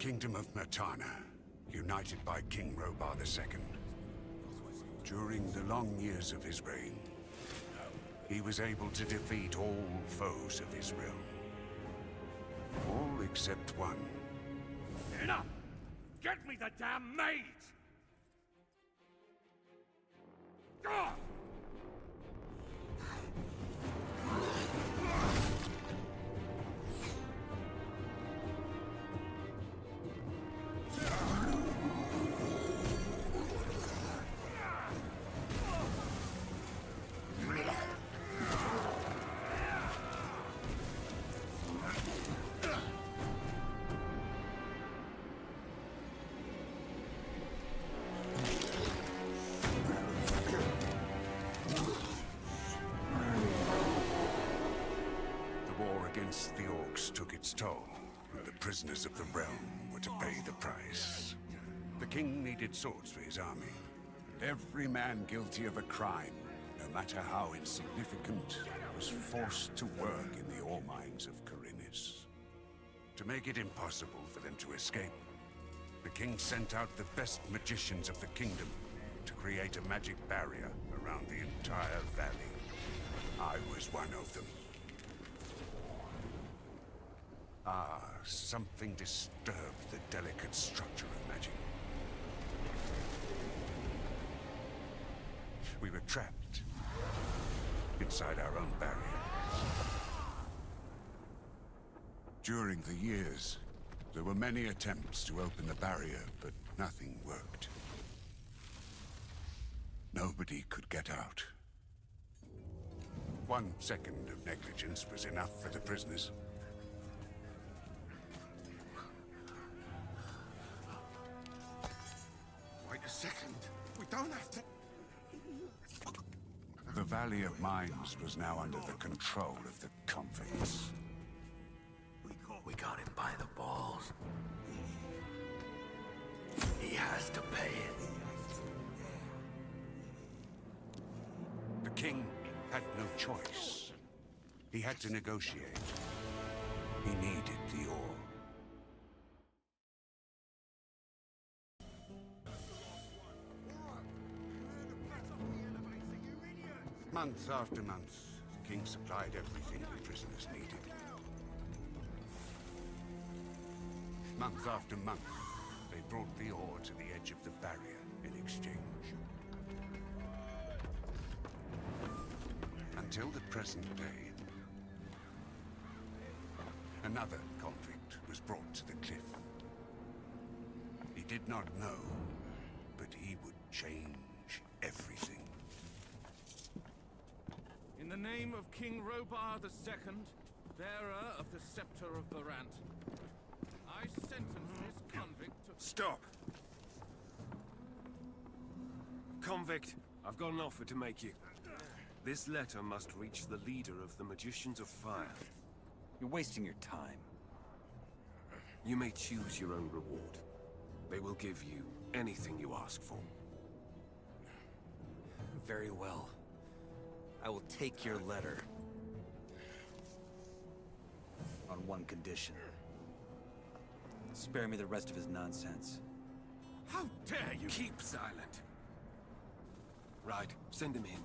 kingdom of Mertana, united by King Robar II. During the long years of his reign, he was able to defeat all foes of his realm. All except one. Enough! Get me the damn mage! God! Against the orcs took its toll, and the prisoners of the realm were to pay the price. The king needed swords for his army, and every man guilty of a crime, no matter how insignificant, was forced to work in the ore mines of Khorinis. To make it impossible for them to escape, the king sent out the best magicians of the kingdom to create a magic barrier around the entire valley. I was one of them. Something disturbed the delicate structure of magic. We were trapped inside our own barrier. During the years, there were many attempts to open the barrier, but nothing worked. Nobody could get out. 1 second of negligence was enough for the prisoners. Wait a second. We don't have to... The Valley of Mines was now under the control of the convicts. We got him by the balls. He has to pay it. The king had no choice. He had to negotiate. He needed the ore. Month after month, the king supplied everything the prisoners needed. Month after month, they brought the ore to the edge of the barrier in exchange. Until the present day, another convict was brought to the cliff. He did not know, but he would change everything. In the name of King Robar II, bearer of the Scepter of Varant, I sentence this convict to... Stop! Convict, I've got an offer to make you. This letter must reach the leader of the Magicians of Fire. You're wasting your time. You may choose your own reward. They will give you anything you ask for. Very well. I will take your letter. On one condition. Spare me the rest of his nonsense. How dare you! Keep silent. Right, send him in.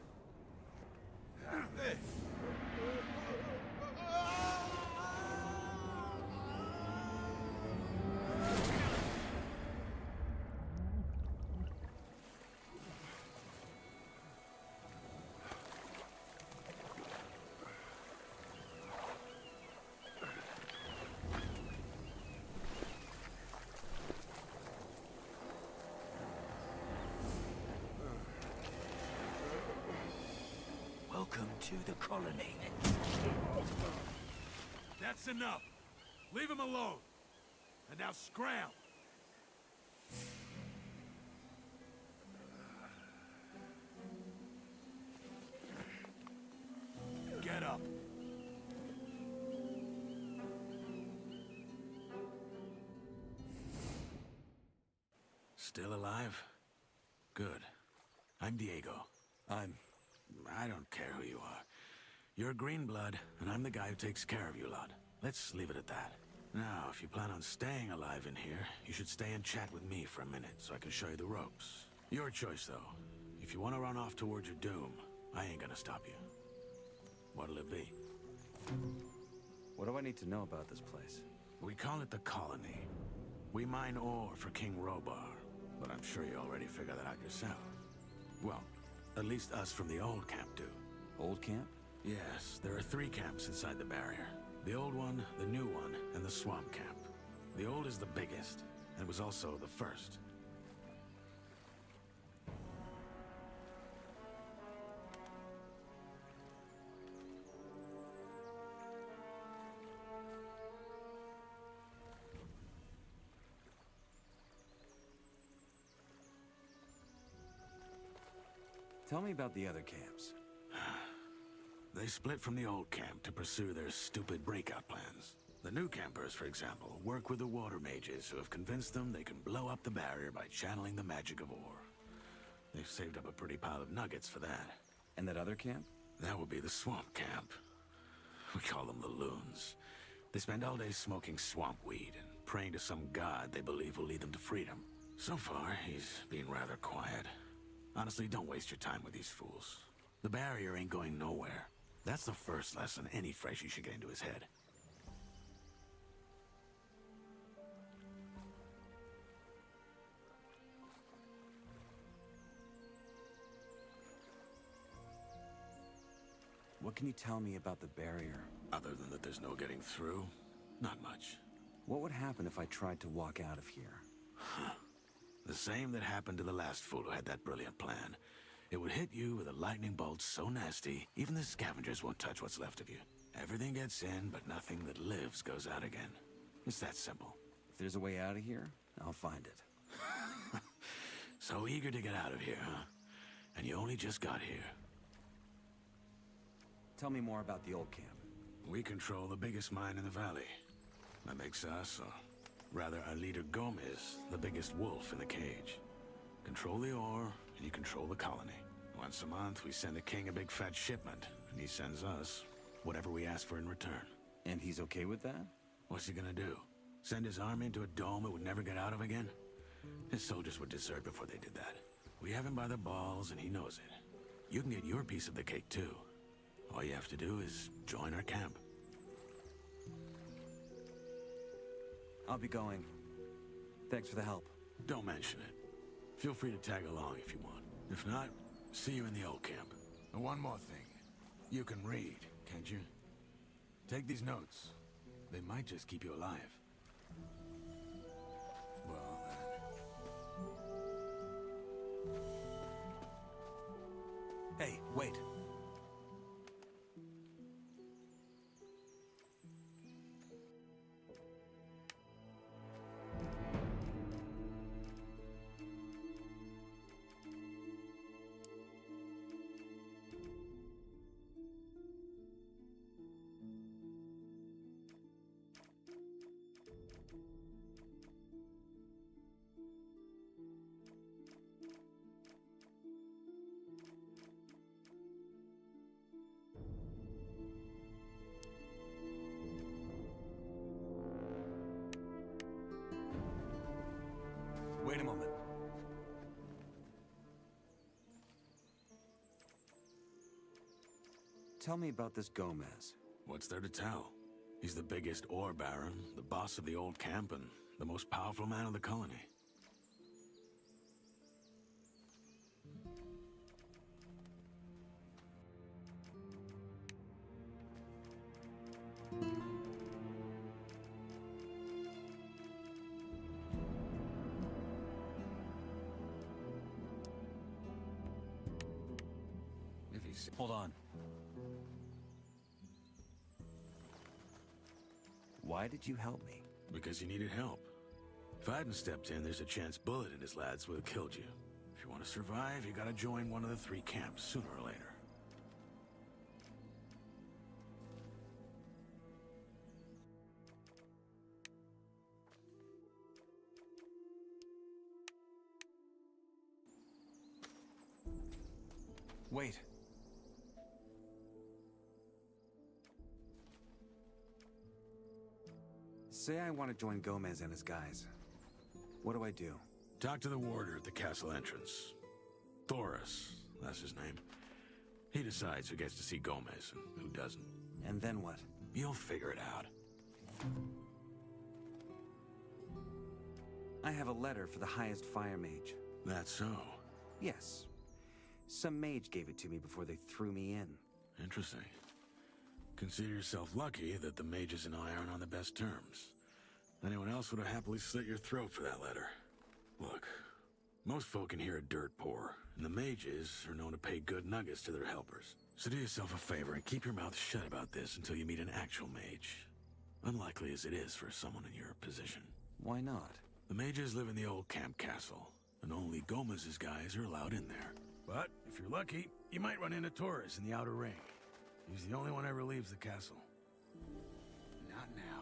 Welcome to the colony. That's enough. Leave him alone. And now scram. Get up. Still alive? Good. I'm Diego. I don't care who you are. You're Greenblood, and I'm the guy who takes care of you lot. Let's leave it at that. Now, if you plan on staying alive in here, you should stay and chat with me for a minute so I can show you the ropes. Your choice, though. If you want to run off towards your doom, I ain't gonna stop you. What'll it be? What do I need to know about this place? We call it the Colony. We mine ore for King Robar, but I'm sure you already figured that out yourself. Well, at least us from the old camp do. Old camp? Yes, there are 3 camps inside the barrier. The old one, the new one, and the swamp camp. The old is the biggest, and was also the first. Tell me about the other camps. They split from the old camp to pursue their stupid breakout plans. The new campers, for example, work with the water mages who have convinced them they can blow up the barrier by channeling the magic of ore. They've saved up a pretty pile of nuggets for that. And that other camp? That would be the swamp camp. We call them the loons. They spend all day smoking swamp weed and praying to some god they believe will lead them to freedom. So far, he's been rather quiet. Honestly, don't waste your time with these fools. The barrier ain't going nowhere. That's the first lesson any freshie should get into his head. What can you tell me about the barrier? Other than that there's no getting through, not much. What would happen if I tried to walk out of here? The same that happened to the last fool who had that brilliant plan. It would hit you with a lightning bolt so nasty, even the scavengers won't touch what's left of you. Everything gets in, but nothing that lives goes out again. It's that simple. If there's a way out of here, I'll find it. So eager to get out of here, huh? And you only just got here. Tell me more about the old camp. We control the biggest mine in the valley. That makes us, or rather our leader Gomez, the biggest wolf in the cage. Control the ore, and you control the colony. Once a month, we send the king a big fat shipment, and he sends us whatever we ask for in return. And he's okay with that? What's he gonna do? Send his army into a dome it would never get out of again? His soldiers would desert before they did that. We have him by the balls, and he knows it. You can get your piece of the cake, too. All you have to do is join our camp. I'll be going. Thanks for the help. Don't mention it. Feel free to tag along if you want. If not, see you in the old camp. And one more thing. You can read, can't you? Take these notes. They might just keep you alive. Well, then. Hey, wait. Wait a moment. Tell me about this Gomez. What's there to tell? He's the biggest ore baron, the boss of the old camp, and the most powerful man of the colony. Hold on. Why did you help me? Because you needed help. If I hadn't stepped in, there's a chance Bullet and his lads would have killed you. If you want to survive, you gotta join one of the 3 camps sooner or later. Wait. Say I want to join Gomez and his guys. What do I do? Talk to the warder at the castle entrance. Thoris, that's his name. He decides who gets to see Gomez and who doesn't. And then what? You'll figure it out. I have a letter for the highest fire mage. That's so. Yes. Some mage gave it to me before they threw me in. Interesting. Consider yourself lucky that the mages and I aren't on the best terms. Anyone else would have happily slit your throat for that letter. Look, most folk in here are dirt poor, and the mages are known to pay good nuggets to their helpers. So do yourself a favor and keep your mouth shut about this until you meet an actual mage. Unlikely as it is for someone in your position. Why not? The mages live in the old camp castle, and only Gomez's guys are allowed in there. But if you're lucky, you might run into Torres in the outer ring. He's the only one ever leaves the castle. Not now.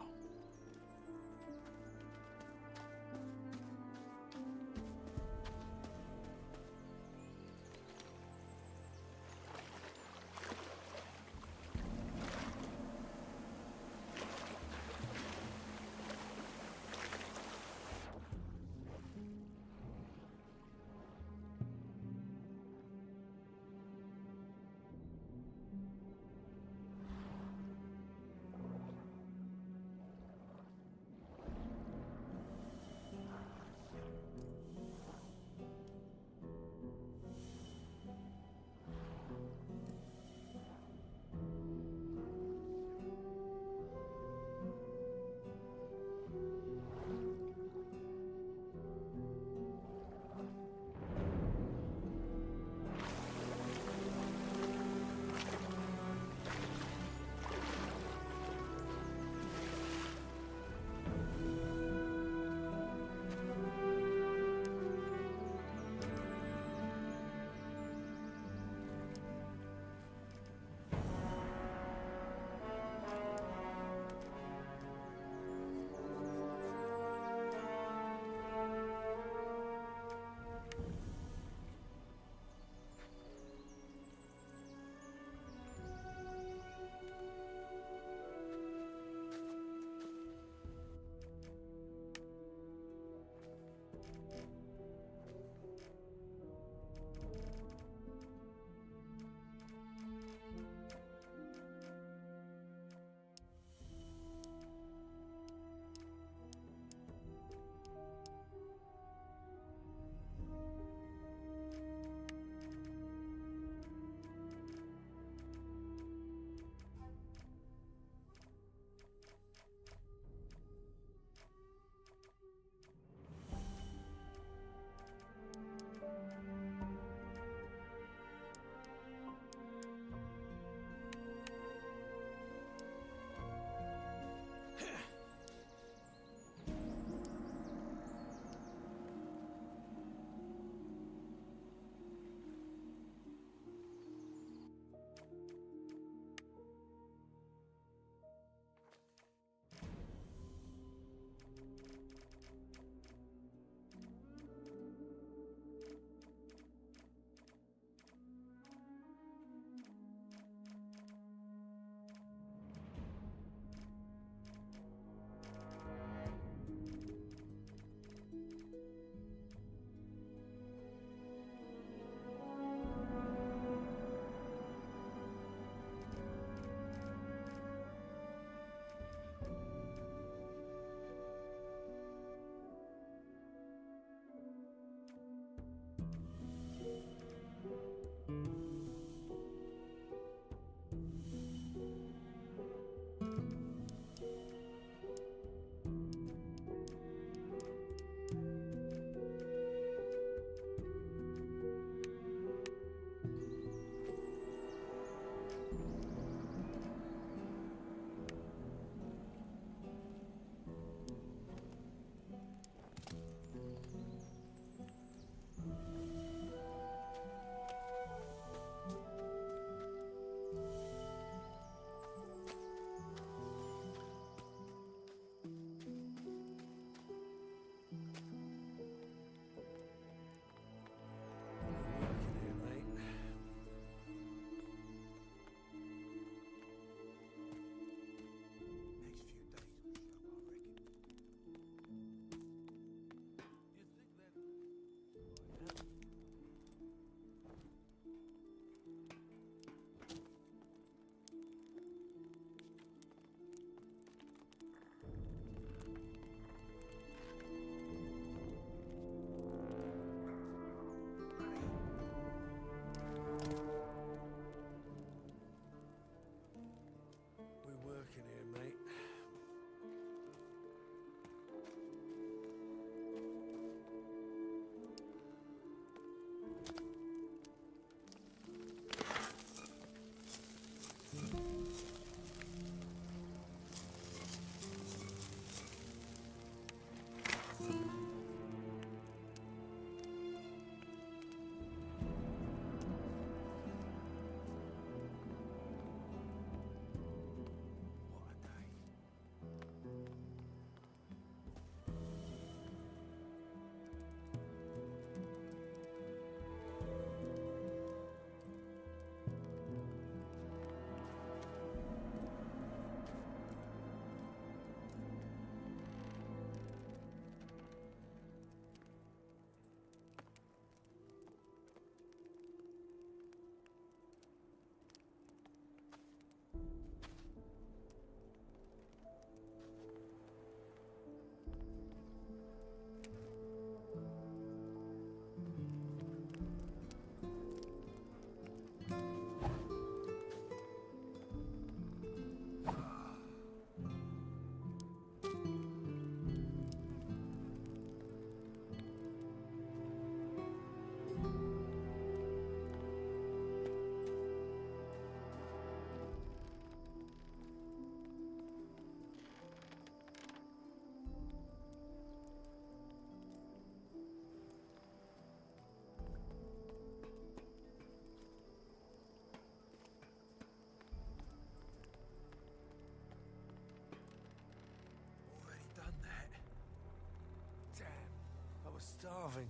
was starving.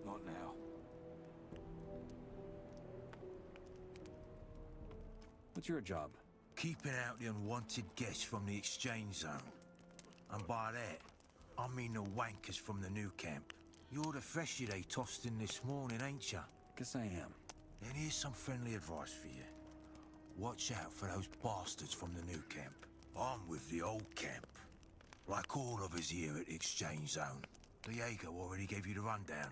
Not now. What's your job? Keeping out the unwanted guests from the exchange zone. And by that, I mean the wankers from the new camp. You're the freshie they tossed in this morning, ain't ya? Guess I am. Then here's some friendly advice for you. Watch out for those bastards from the new camp. I'm with the old camp. Like all of us here at the exchange zone. Diego already gave you the rundown.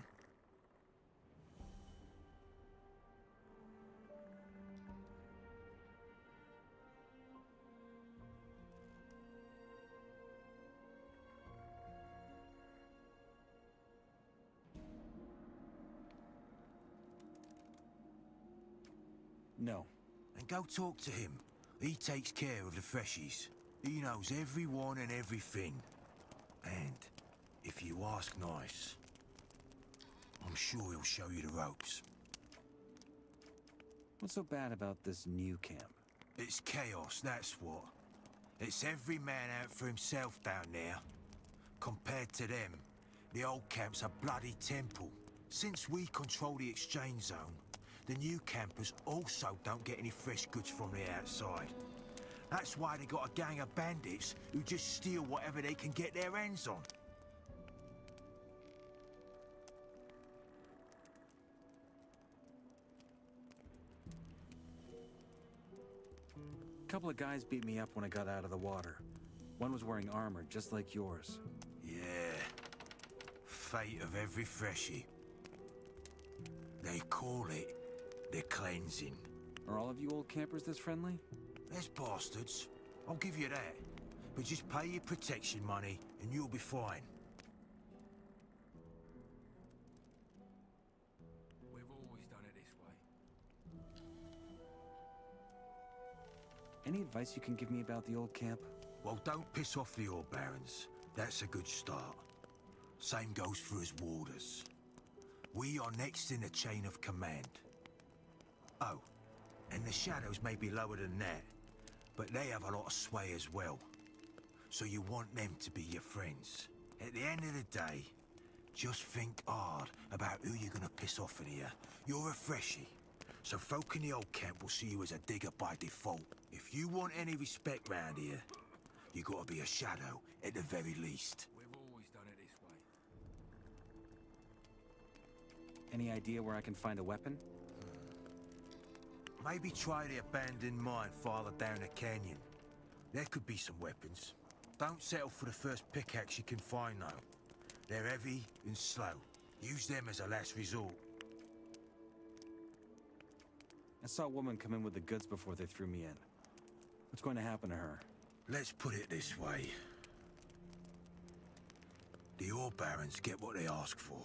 No. And go talk to him. He takes care of the freshies. He knows everyone and everything. And if you ask nice, I'm sure he'll show you the ropes. What's so bad about this new camp? It's chaos, that's what. It's every man out for himself down there. Compared to them, the old camp's a bloody temple. Since we control the exchange zone, the new campers also don't get any fresh goods from the outside. That's why they got a gang of bandits who just steal whatever they can get their hands on. A couple of guys beat me up when I got out of the water. One was wearing armor, just like yours. Yeah. Fate of every freshie. They call it the cleansing. Are all of you old campers this friendly? There's bastards. I'll give you that. But just pay your protection money and you'll be fine. We've always done it this way. Any advice you can give me about the old camp? Well, don't piss off the old barons. That's a good start. Same goes for us warders. We are next in the chain of command. Oh, and the shadows may be lower than that, but they have a lot of sway as well. So you want them to be your friends. At the end of the day, just think hard about who you're gonna piss off in here. You're a freshie, so folk in the old camp will see you as a digger by default. If you want any respect round here, you gotta be a shadow at the very least. We've always done it this way. Any idea where I can find a weapon? Maybe try the abandoned mine farther down the canyon. There could be some weapons. Don't settle for the first pickaxe you can find, though. They're heavy and slow. Use them as a last resort. I saw a woman come in with the goods before they threw me in. What's going to happen to her? Let's put it this way. The ore barons get what they ask for.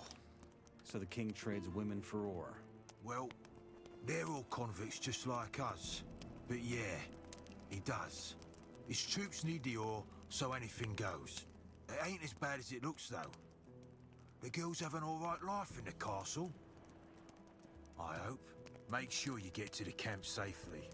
So the king trades women for ore. Well, they're all convicts just like us. But yeah, he does. His troops need the ore, so anything goes. It ain't as bad as it looks, though. The girls have an alright life in the castle. I hope. Make sure you get to the camp safely.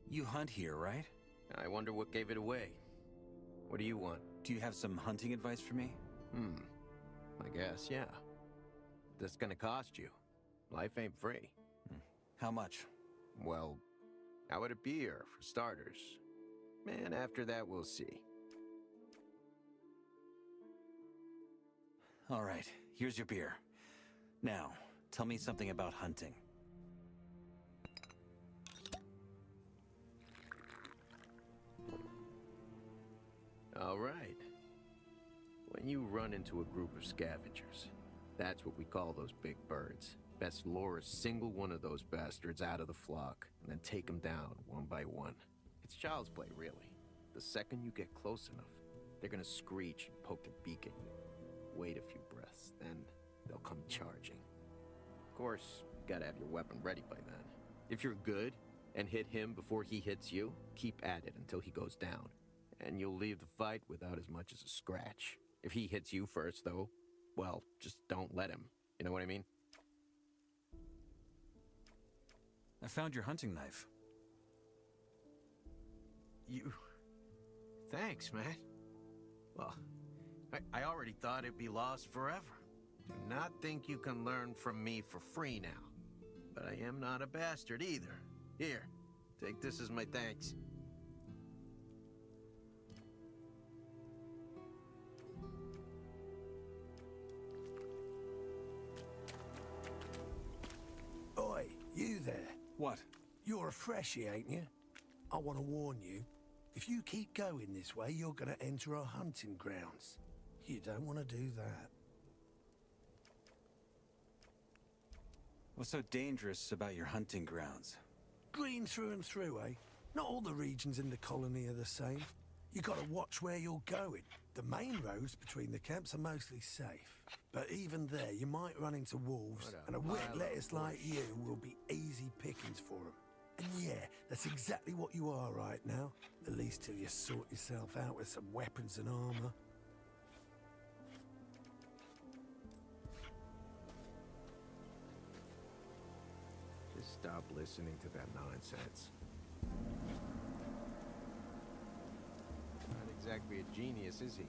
You hunt here, right? I wonder what gave it away. What do you want? Do you have some hunting advice for me? I guess, yeah. That's gonna cost you. Life ain't free. How much? Well, how would it be here, for starters? And after that, we'll see. All right, here's your beer. Now, tell me something about hunting. All right. When you run into a group of scavengers, that's what we call those big birds. Best lure a single one of those bastards out of the flock, and then take them down one by one. It's child's play, really. The second you get close enough, they're gonna screech and poke their beak at you. Wait a few breaths, then they'll come charging. Of course, you gotta have your weapon ready by then. If you're good and hit him before he hits you, keep at it until he goes down, and you'll leave the fight without as much as a scratch. If he hits you first, though, well, just don't let him. You know what I mean? I found your hunting knife. You... Thanks, man. Well, I already thought it'd be lost forever. Do not think you can learn from me for free now. But I am not a bastard either. Here, take this as my thanks. Oi, you there. What? You're a freshie, ain't you? I want to warn you. If you keep going this way, you're going to enter our hunting grounds. You don't want to do that. What's so dangerous about your hunting grounds? Green through and through, eh? Not all the regions in the colony are the same. You got to watch where you're going. The main roads between the camps are mostly safe. But even there, you might run into wolves, and a wet lettuce like you will be easy pickings for them. And yeah, that's exactly what you are right now. At least till you sort yourself out with some weapons and armor. Just stop listening to that nonsense. Not exactly a genius, is he?